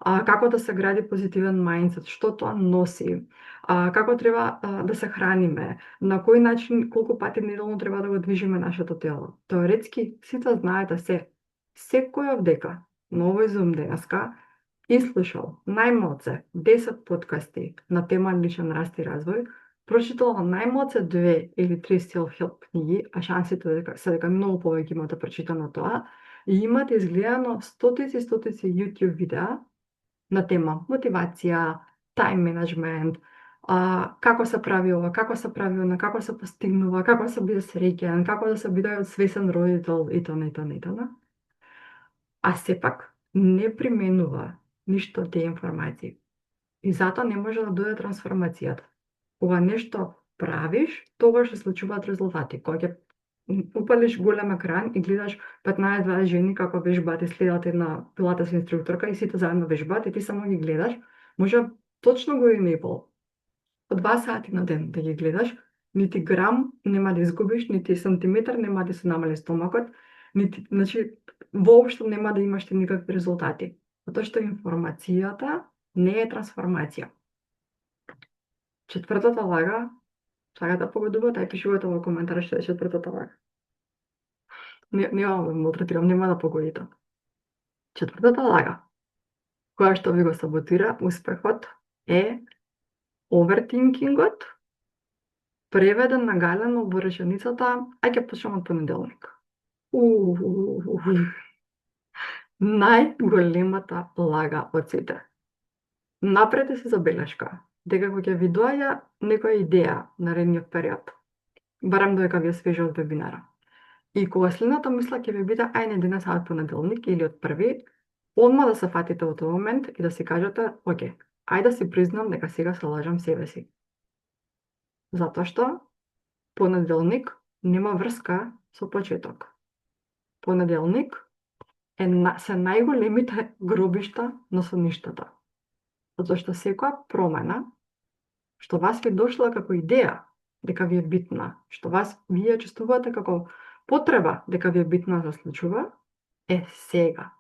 како да се гради позитивен мајндсет, што тоа носи, како треба да се храниме, на кој начин, колку пати неделно треба да го движиме нашето тело. Теоретски сите знаете се. Секој дека на овој Zoom денеска изслушал најмалце 10 подкасти на тема личен раст и развој, прочитал најмалце 2 или 3 self-help книги, а шансите се дека многу повеќе имате прочитано тоа, и имате изгледано стотици YouTube видеа на тема мотивација, тайм менеджмент, како се прави ова, како се прави она, како се постигнува, како се биде среќен, како да се биде свесен родител и т.н. А сепак не применува ништо од тие информации. И затоа не може да дојде трансформацијата. Кога нешто правиш, тогаш се случуваат резултати. Кога ќе упалиш голем екран и гледаш 15-20 жени како вежбаат и следат една пилатес инструкторка и сите заедно вежбаат и ти само ги гледаш, може точно година и пол, по 2 сати на ден да ги гледаш, нити грам нема да изгубиш, нити сантиметар нема да се намали стомакот, нити, значи, воопшто нема да имаш никакви резултати. Затоа што информацијата не е трансформација. Четвртата лага, сакате да погодувате, ај пишувате во коментар што е четвртата лага. Нема да малтретирам, нема да погодите. Четвртата лага, која што ви го саботира успехот, е овертинкингот, преведен на галено во реченицата ај ќе почнам од понеделник. Најголемата лага од сите. Направете си забелешка дека кога ќе ви доаѓа некоја идеја наредниот период, барем додека ви е свежа од вебинара, и кога следната мисла ќе ви биде ајде денес од понеделник или од први, одма да се фатите во тој момент и да си кажете, оке, ајде да си признам дека сега се лажам себе си. Затоа што понеделник нема врска со почеток. Понеделник се најголемите гробишта на сонништата. Затоа што секоја промена што вас ви дошла како идеја дека ви е битна, што вие чувствувате како потреба дека ви е битна да случува, е сега.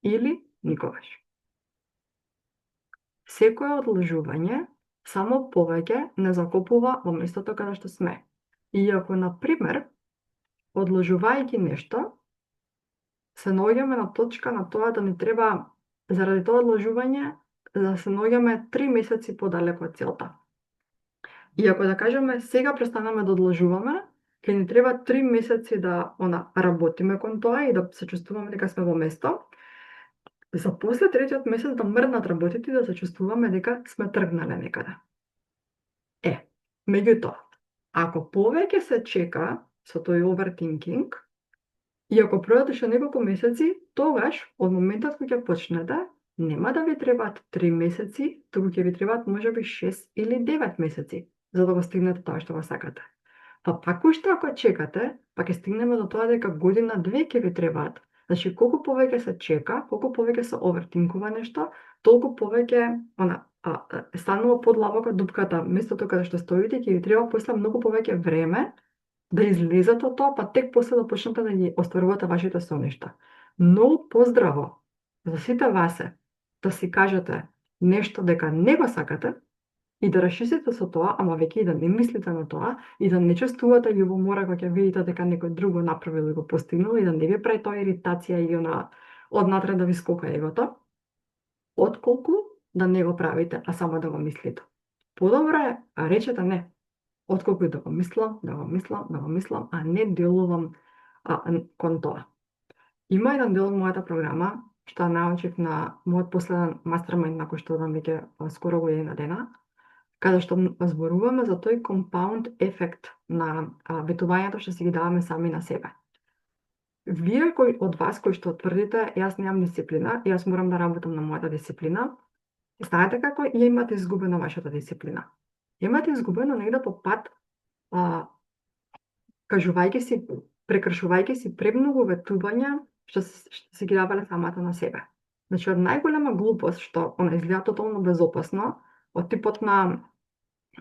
Или никогаш. Секое одложување само повеќе не закопува во местото каде што сме. И ако, например, одложувајќи нешто, се наоѓаме на точка на тоа да ни треба, заради тоа одложување, да се наоѓаме 3 месеци подалеку од целта. И ако да кажеме сега престанеме да одложуваме, ќе ни треба 3 месеци да работиме кон тоа и да се чувствуваме дека сме во место, за после третиот месец да мрднат работите и да се чувствуваме дека сме тргнале некаде. Меѓутоа, ако повеќе се чека со тој овертинкинг, и ако пројдат уште неколку месеци, тогаш, од моментот кога ќе почнете, нема да ви требаат 3 месеци, туку ќе ви требаат можеби 6 или 9 месеци, за да го стигнете тоа што го сакате. Па пак уште ако чекате, па ќе стигнеме до тоа дека година-две ќе ви требаат. Значи, колку повеќе се чека, колку повеќе се овертинкува нешто, толку повеќе станува подлабока дупката, местото каде што стоите, ќе ви треба после многу повеќе време да излезете од тоа, па тек после да почнете да ги остварувате вашите соништа. Многу поздраво за сите вас е да си кажете нешто дека не го сакате и да расчистите со тоа, ама веќе и да не мислите на тоа и да не чувствувате љубомора кога ќе видите дека некој друг го направил и го постигнал и да не ви прави тоа иритација и однатре да ви скока егото, отколку да не го правите, а само да го мислите. Подобро е речете не, отколку да го мислам, а не делувам кон тоа. Има еден дел од мојата програма, што научив на мојот последен мастермајнд на кој што одам веќе скоро година дена, каде што зборуваме за тој компаунд ефект на ветувањето што си ги даваме сами на себе. Вие од вас кои што тврдите, јас немам дисциплина, јас морам да работам на мојата дисциплина, знаете како ја имате изгубена вашата дисциплина? Имате изгубено негде по пат, кажувајќи си, прекршувајќи си премногу ветувања што си ги давале самата на себе. Значи, од најголема глупост што изгледа тотално безопасно, од типот на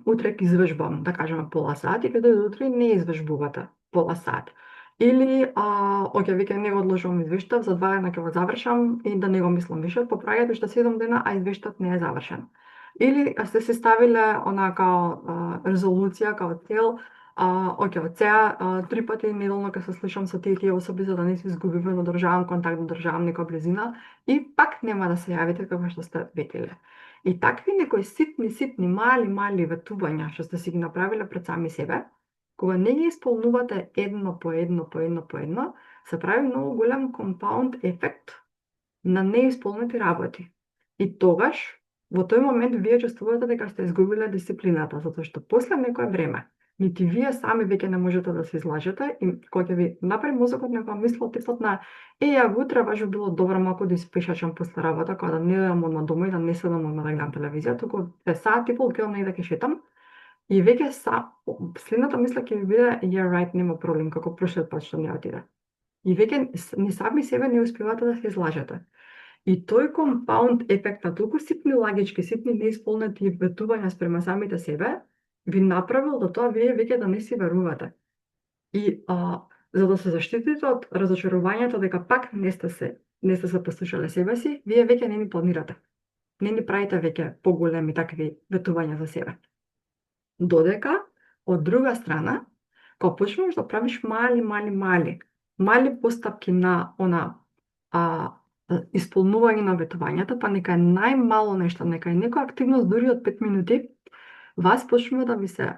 утре ќе извежбам, да кажеме, пола сат, и каде утре не извежбувате пола сат. Или, оке, веќе не го одложувам извештајот, за 2 дена ќе го завршам и да не го мислам више, поправајте уште 7 дена, а извештајот не е завршен. Или сте си ставиле резолуција као цел, оке, од сега 3 пати неделно ќе се слушам со тие особи за да не се изгубиме, да одржавам контакт, да одржавам нека близина и пак нема да се јавите како што сте ветиле. И такви некои ситни, мали ветувања што сте си ги направиле пред сами себе, кога не ги исполнувате едно по едно, се прави многу голем компаунд ефект на неисполнети работи. И тогаш, во тој момент, вие чувствувате дека сте изгубиле дисциплината, затоа што после некое време, нити вие сами веќе не можете да се излажете и кога ќе ви направи мозокот некоја мисла типот на ја утре баш би било добро малку да испешачам после работа, кога да не одам одма дома и да не седам одма да гледам телевизија, туку саат и пол ќе одам негде ќе шетам. И веќе следната мисла ќе ви биде yeah right, нема проблем, како прошлиот пат што не отиде. И веќе ни сами себе не успевате да се излажете. И тој компаунд ефект на толку ситни лагички, ситни неисполнети ветувања спрема самите себе, ви направил до тоа вие веќе да не си верувате. И за да се заштитите од разочарувањето дека пак не сте се послушале себе си, вие веќе не ни планирате. Не ни правите веќе поголеми такви ветувања за себе. Додека, од друга страна, кога почнеш да правиш мали постапки на исполнување на ветувањата, па нека е најмало нешто, нека е некоја активност дури од 5 минути, вас почнува да ви се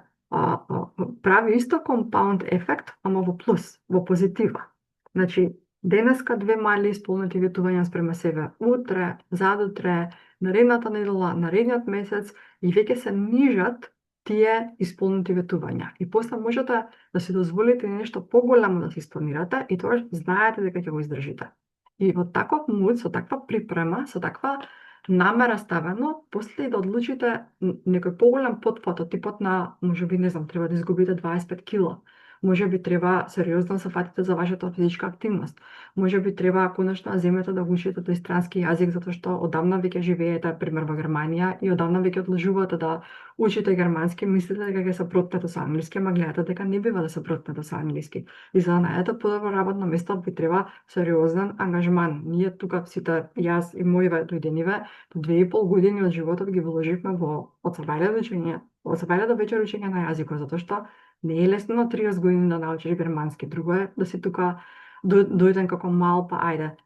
прави исто компаунд ефект, ама во плюс, во позитива. Значи, денеска 2 мали исполнети ветувања спрема себе, утре, задутре, наредната недела, наредниот месец и веќе се нижат тие исполнети ветувања. И после можете да си дозволите нешто поголемо да се исполнирате и тогаш знаете дека ќе го издржите. И во таков муд, со таква припрема, со таква намера ставено, после да одлучите некој поголем потфат од типот на, можеби, не знам, треба да изгубите 25 кила. Можеби треба сериозно се фатите за вашата физичка активност. Можеби треба конечно да земете да го учите тој странски јазик затоа што одамна веќе живеете, пример во Германија, и одамна веќе одлежувате да учите германски, мислите дека ќе се протнете со англиски, ама гледате дека не бива да се протнете со англиски. И за да најдете подобро работно место ви треба сериозен ангажман. Ние тука сите, јас и моите дојдениве, 2,5 години од животот ги вложивме во од сабајле до вечер учење на јазикот, затоа што не е лесно на 30 години да научиш германски. Друго е да си тука дојден како мал, па ајде.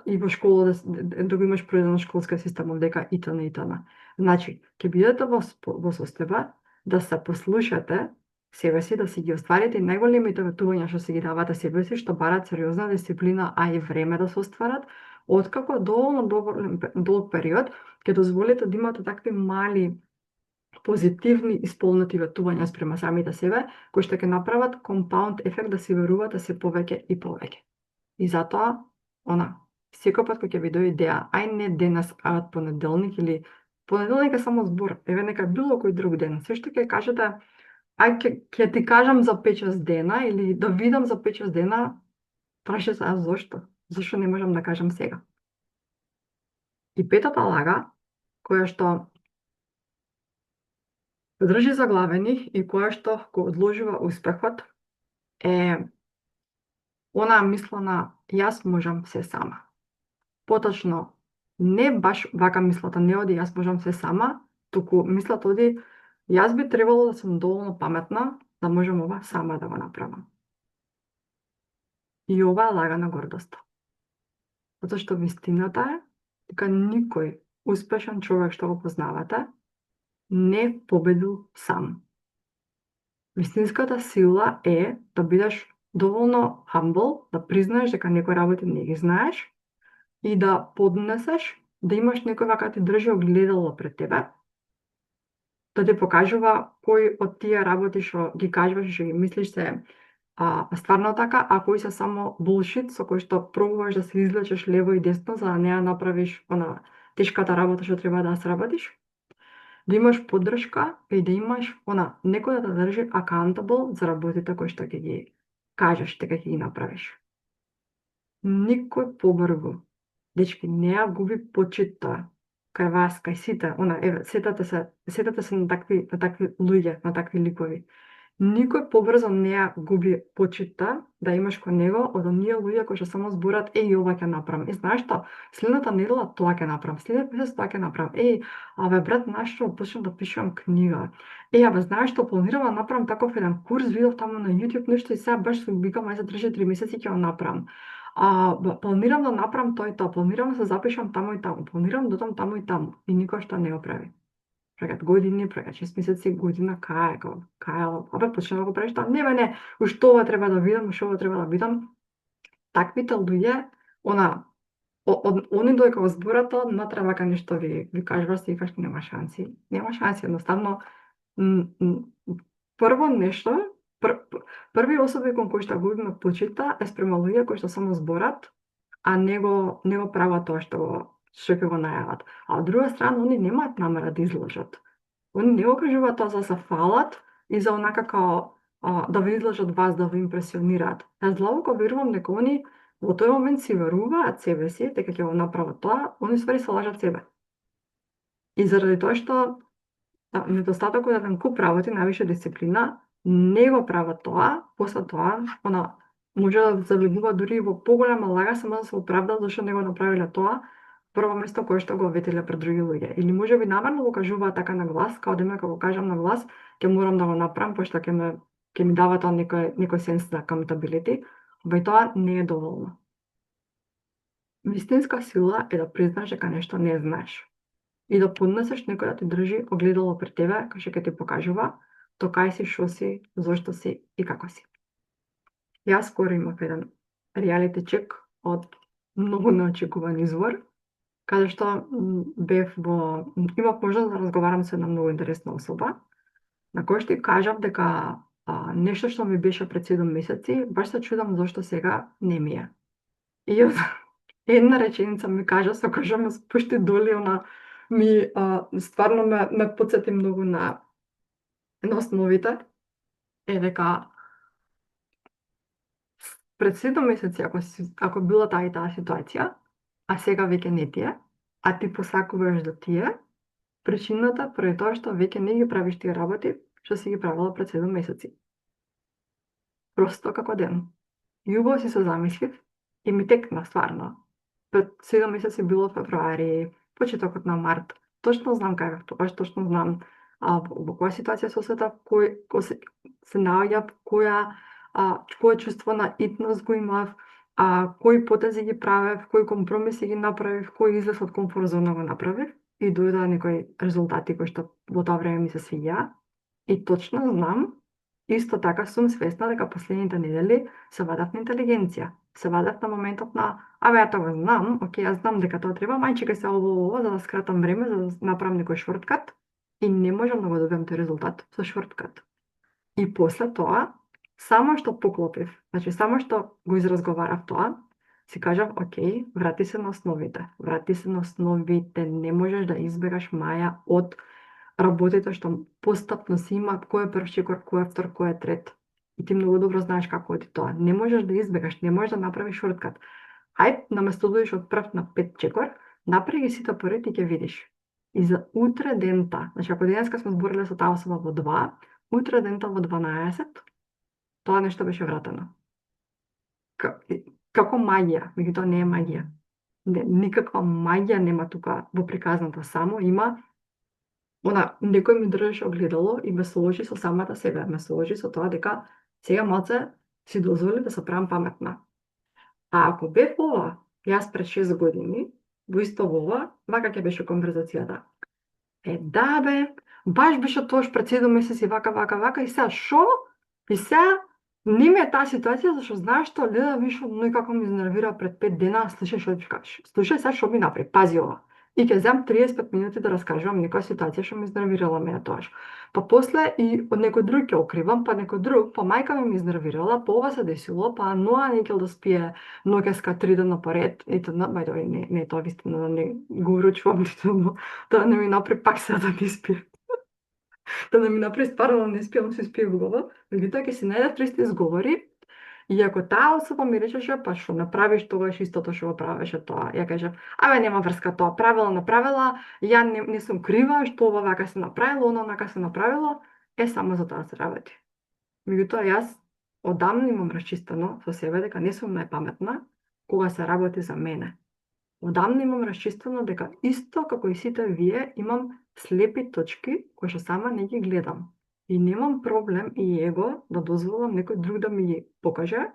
И во школа да го имаш проеден школска система дека итн. Значи, ќе бидете во состојба да се послушате себе си, да си ги остварите најголемите ветувања што си ги давате себе си, што барат сериозна дисциплина, а и време да се остварат, откако доволно долг период ќе дозволите да имате такви мали позитивни исполнети ветувања спрема самите себе, кои што ќе направат компаунд ефект да си верувате се повеќе и повеќе. И затоа, секој пат кога ќе ви дојде идеја, ај не денес, а од понеделник или понеделник е само збор, еве нека било кој друг ден, се што ќе кажете, ај ќе ти кажам за 5-6 дена или да видам за 5-6 дена, прашај се зошто? Зошто не можам да кажам сега? И петата лага, која што држи заглавени и која што го одложува успехот, е онаа мисла на јас можам се сама. Поточно, не баш вака мислата не оди јас можам се сама, туку мислата оди јас би требало да сум доволно паметна да можам ова сама да го направам. И ова е лага на гордоста. Затоа што вистината е дека никој успешен човек што го познавате не победил сам. Вистинската сила е да бидеш доволно humble, да признаеш дека некои работи не ги знаеш и да поднесеш, да имаш некој вака ти држи огледало пред тебе, да ти покажува кои од тие работи што ги кажуваш и што ги мислиш се стварно така, а кои се само bullshit со кои што пробуваш да се извлечеш лево и десно за да не ја направиш тешката работа што треба да сработиш. Да имаш поддршка и да имаш некој да те држи accountable за работите кои што ќе ги кажеш дека ќе ги направиш. Никој побрзо, дечки, не ја губи почитта кај вас, кај сите, сетате се на такви луѓе, на такви ликови. Никој побрзо не ја губи почитта да имаш кон него од оние луѓе кои што само зборат ова ќе направам. И знаеш што? Следната недела тоа ќе направам. Следниот месец тоа ќе направам. Абе брат, знаеш што? Почнав да пишувам книга. Абе знаеш што? Планирам да направам таков еден курс, видов таму на YouTube нешто и сега баш викам ај за 3-4 месеци ќе го направам. Планирам да направам тоа и тоа. Планирам да се запишам таму и таму. Планирам да одам таму и таму. И никош што не го прави. Прекат години, прекат 6 месеци, година, абе почнав да го правиш тоа. Не, уште ова треба да видам, уште ова треба да видам. Таквите луѓе, они додека го зборат тоа, внатре вака нешто ви кажуваш, си викаш нема шанси. Нема шанси, едноставно. Прво нешто, први особи кон кои што губиме почита е спрема луѓе кои што само зборат, а не го прават тоа што ќе го најават. А од друга страна, они немаат намера да излажат. Они не го кажуваат тоа за да се фалат и за онака као да ви излажат вас, да ви импресионираат. Јас длабоко верувам дека они во тој момент си веруваат себе си, дека ќе го направат тоа, они ствари се лажат себе. И заради тоа што недостатокот од еден куп работи, највише дисциплина, не го прават тоа, после тоа, може да завлегува дури во поголема лага само да се оправдат зашто не го направиле тоа, прво место кое што го ветеле пред други луѓе. Или може би намерно го кажуваат така на глас, као дека го кажам на глас, ќе морам да го направам, пошто ќе ми дава тоа некој сенс на accountability, и тоа не е доволно. Вистинска сила е да признаеш дека нешто не знаеш. И да поднесеш некој да ти држи огледало пред тебе, кој што ќе ти покажува то кај си, шо си, зошто си и како си. Јас скоро имав еден реалити чек од многу неочекуван извор, каде што имав можност да разговарам со една многу интересна особа, на која што кажав дека нешто што ми беше пред 7 месеци, баш се чудам зошто сега не ми е. И една реченица ми кажа, со која ме спушти доли, стварно ме потсети многу на основите, е дека пред 7 месеци, ако била таа и таа ситуација, а сега веќе не ти е, а ти посакуваш да ти е, причината пред тоа што веќе не ги правиш тие работи, што си ги правила пред 7 месеци. Просто како ден. И убаво си се замислив и ми текна стварно. Пред 7 месеци било февруари, почетокот на март. Точно знам кај тогаш, точно знам во која ситуација се осетав, кој се наоѓав, кое чувство на итност го имав, кои потези ги правев, кои компромиси ги направив, кој излез од комфорт зона го направив и дојдоа некои резултати кои што во тоа време ми се свиѓа. И точно знам, исто така сум свесна дека последните недели се вадат на интелигенција. Се вадат на моментот на, ја тоа го знам, јас знам дека тоа треба, мајчека се ова, за да скратам време, за да направам некој шорткат и не можам да го добиам тој резултат со шорткат. И после тоа, само што поклопив, значи само што го изразговарав тоа, си кажав, врати се на основите. Врати се на основите, не можеш да избегаш Маја од работите што постапно си има, кој е прв чекор, кој е втор, кој е трет. И ти многу добро знаеш како оди тоа. Не можеш да избегаш, не можеш да направиш шорткат. Наместо да одиш од прв на 5 чекор, направи ги сите поред и ќе видиш. И за утре дента, значи ако денеска сме збориле со таа особа во 2, утре дента во 12, тоа нешто беше вратено. Како магија, меѓутоа не е магија. Никаква магија нема тука во приказната, само има некој ми држеше огледало и ме соложи со самата себе, ме соложи со тоа дека сега малце си дозволи да се правам паметна. А ако бев ова, јас пред 6 години, во исто ова, вака ќе беше конверзацијата. Да бе, баш беше тоаш пред 7 месеци, вака, и сега шо? И сега не ми е таа ситуација, зашто знаеш што, гледа вишо, но и како ми изнервира пред 5 дена, слушај сега шо ми направи, пази ова. И ќе земам 35 минути да раскажувам некоја ситуација што ми изнервирала мене тоаш. Па после и од некој друг ќе окривам, па некој друг, па мајка ми изнервирала, па ова се десило, па Ноа некел да спие ноќеска 3 дена поред, не тоа вистина да не го уручувам нито, но тоа не ми направи пак сега да не спие. Да не ми направи стварно да не спијам, се спие во глава, меѓутоа ќе си најдев 300 изговори. И ако таа особа ми речеше, па што направиш тогаш истото што го правеше тоа, ја кажав, нема врска тоа, направила, ја не сум крива, што ова вака се направило, она онака се направило, само за тоа се работи. Меѓутоа јас одамна имам расчистено со себе дека не сум најпаметна кога се работи за мене. Одамна имам расчистено дека исто како и сите вие имам слепи точки кои што сама не ги гледам. И немам проблем и его да дозволам некој друг да ми ги покаже,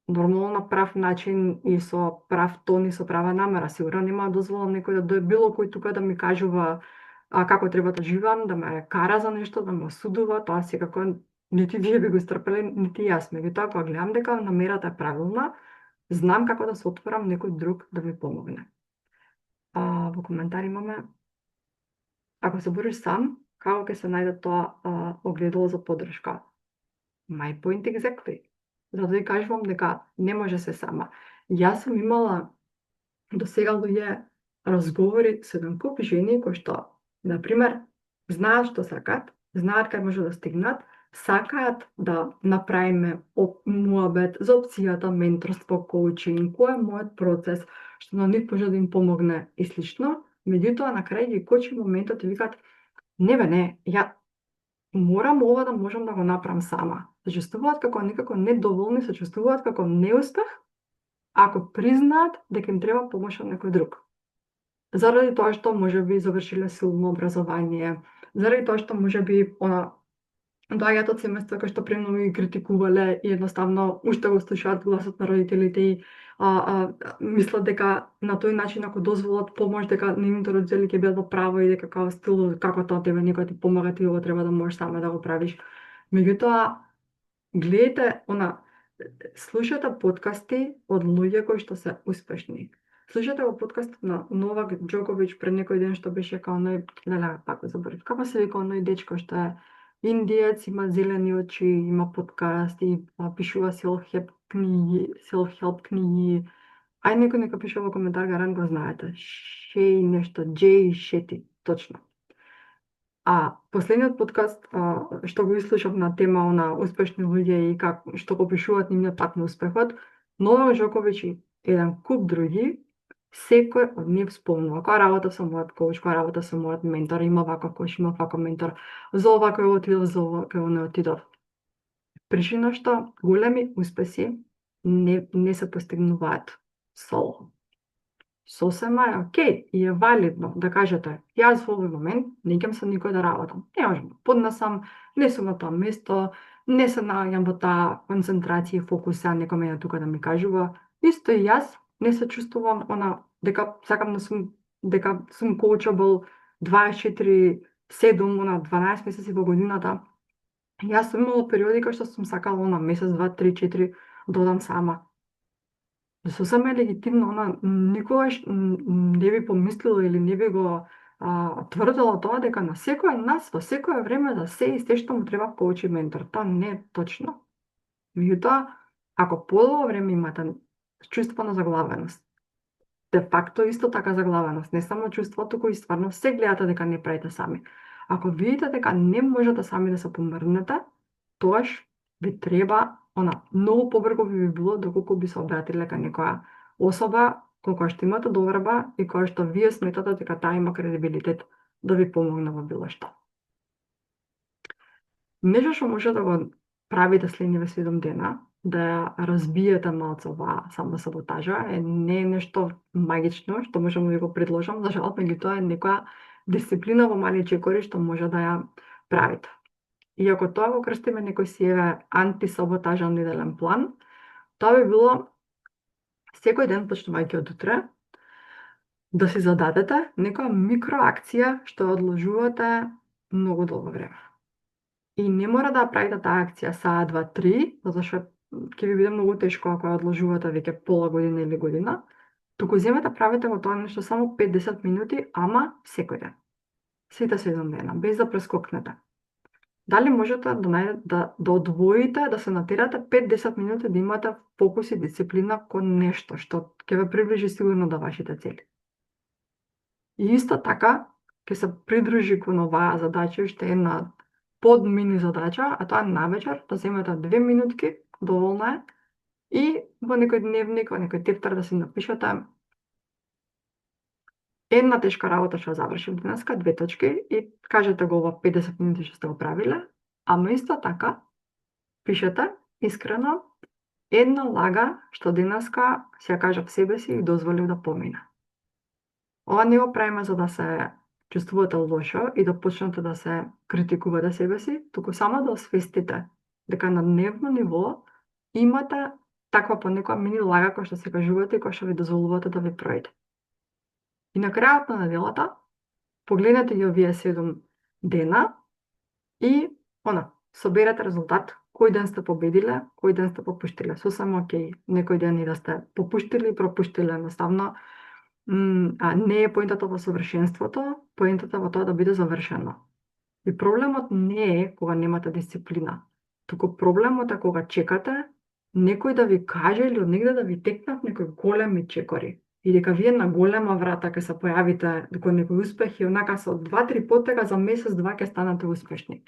нормално на прав начин и со прав тон и со права намера. Сигурно нема да дозволам некој да било кој тука да ми кажува како треба да живеам, да ме кара за нешто, да ме осудува, тоа секако нити вие би го истрпеле, нити јас. Меѓутоа, кога гледам дека намерата е правилна, знам како да се отворам некој друг да ми помогне. Во коментар имаме: ако се бориш сам, како ќе се најде тоа огледало за поддршка? My point exactly. Затоа ви кажувам дека не може се сама. Јас сум имала до сега луѓе разговори со еден куп жени кои што, например, знаат што сакаат, знаат кај може да стигнат, сакаат да направиме муабет за опцијата менторство, коучинг, кој е мојот процес, што на нив може да им помогне и слично. Меѓутоа, на крај ги кочи моментот и викаат: не бе, не, ја морам ова да можам да го направам сама. Се чувствуваат како некако недоволни, се чувствуваат како неуспех, ако признаат дека им треба помош од некој друг. Заради тоа што можеби завршиле силно образование, заради тоа што можеби доаѓаат од семејства кои што премногу ги критикувале и едноставно уште го слушаат гласот на родителите и мислат дека на тој начин ако дозволат помош дека нивните родители ќе бидат во право и дека како стил како тоа тебе некој ти помага, ти ово треба да можеш сама да го правиш. Меѓутоа, гледате слушате подкасти од луѓе кои што се успешни. Слушате го подкастот на Новак Џоковиќ пред некој ден што беше као пак го заборав. Како се вика оној дечко што е индиец, има зелени очи, има подкаст и пишува self-help книги. Ај некој нека пише во коментар, гарант го знаете. Шеј нешто, Джей Шети, точно. Последниот подкаст што го изслушав на тема на успешни луѓе и што го пишуваат нивниот пат на успехот, Новак Џоковиќ и еден куп други, секој од нив спомнува која работа со мојот коуч, која работа со мојот ментор, има ваков коуч, има ваков ментор, за овако отидов, за овако не отидов. Причина што големи успеси не се постигнуваат соло. Сосема е окей и е валидно да кажете: јас во овој момент не ќам со никој да работам. Не можам да поднесам, не сум на тоа место, не се наоѓам во таа концентрација и фокус, некој мене тука да ми кажува. Исто и јас не се чувствувам дека сакам дека сум coachable 24/7, 12 месеци во годината. Јас сум имала периоди кога што сум сакала месец, 2, 3, 4 да одам сама. Сосема е легитимно, никогаш не би помислила или не би го тврдела тоа дека на секој нас во секое време за се и се што му треба коуч и ментор. Тоа не е точно. Меѓутоа, ако подолго време имате чувство на заглавеност, де факто исто така заглавеност, не само чувство, туку и стварно се гледате дека не правите сами. Ако видите дека не можете сами да се помрднете, тоаш ви треба многу побрзо би било доколку би се обратиле кај некоја особа која што имате доверба и која што вие сметате дека таа има кредибилитет да ви помогне во било што. Нешто што може да го правите следниве 7 дена, да ја разбиете малце оваа самосаботажа, не е нешто магично што можам да ви го предложам, за жал, меѓутоа е некоја дисциплина во мали чекори што може да ја правите. И ако тоа го крстиме некој си антисаботажен неделен план, тоа би било секој ден, почнувајќи од утре, да си зададете некоја микроакција што одложувате многу долго време. И не мора да правите таа акција саат, 2, 3, затоа што ќе ви биде многу тешко ако ја одложувате веќе пола година или година, туку земете правите го тоа нешто само 5-10 минути, ама секој ден. Сите 7 дена, без да прескокнете. Дали можете да одвоите, да се натерате 5-10 минути да имате фокус и дисциплина кон нешто што ќе ве приближи сигурно до вашите цели. И исто така ќе се придружи кон оваа задача уште една подмини задача, а тоа навечер да земете 2 минутки, доволно е, и во некој дневник, во некој тефтер да си напишете една тешка работа што завршив денеска, 2 точки, и кажете го во 50 минути што сте го правиле, ама исто така пишете искрено една лага што денеска си ја кажав себе си и дозволив да помине. Ова не го правиме за да се чувствувате лошо и да почнете да се критикувате себе си, туку само да освестите дека на дневно ниво имате таква понекоја мини лага која што се кажувате и која што ви дозволувате да ви пројде. И на крајот на неделата погледнете ги овие 7 дена и соберете резултат. Кој ден сте победиле, кој ден сте попуштиле. Сосема окей. Некој ден и да сте попуштили и пропуштиле. Едноставно, не е поентата во совршенството, поентата во тоа да биде завршено. И проблемот не е кога немате дисциплина. Туку проблемот е кога чекате некој да ви каже или од негде да ви текнат некои големи чекори. И дека вие на голема врата ќе се појавите кон некој успех и онака со 2-3 потега за месец-два ќе станете успешни.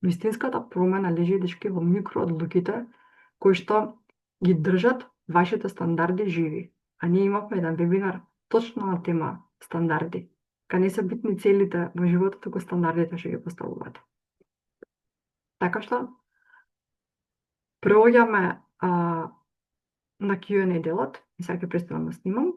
Вистинската промена лежи дечки во микроодлуките кои што ги држат вашите стандарди живи. А ние имавме еден вебинар точно на тема стандарди. Не се битни целите во животот, туку стандардите што ги поставувате. Така што преоѓаме на Q&A делот и сега ќе престанам да снимам.